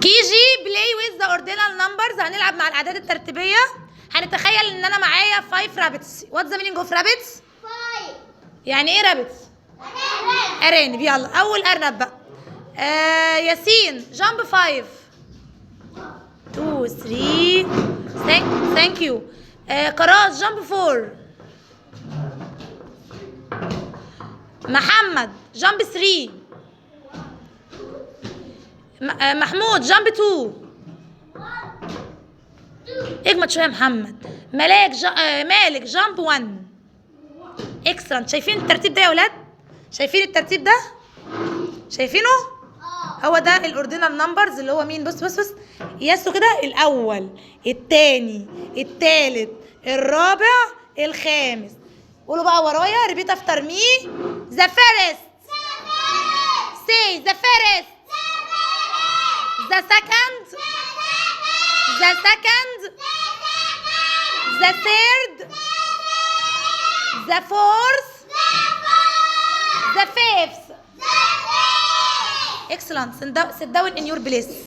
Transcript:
كيجي بلاي ويز ذا اوردينال نمبرز. هنلعب مع الاعداد الترتيبيه. هنتخيل ان انا معايا 5 رابتس. وات ذا مينينج اوف رابتس؟ يعني ايه رابتس؟ ارانب. يلا اول ارنب بقى. ياسين جامب 5 2 3. ثانك يو. كراس جامب 4. محمد جامب 3. محمود جامب 2. اجمد شويه يا محمد. مالك جامب 1. اكسلنت. شايفين الترتيب ده يا ولاد؟ شايفين الترتيب ده؟ شايفينه؟ هو ده الاوردينال نمبرز اللي هو مين؟ بص قياسه كده: الاول، الثاني، الثالث، الرابع، الخامس. قولوا بقى ورايا: ريبيت افتر مي. ذا فيرست. سي ذا فيرست. ذا سكند. ذا سكند. ذا ثيرد. ذا فورث. ذا فيفث. Excellent. Sit down in your place.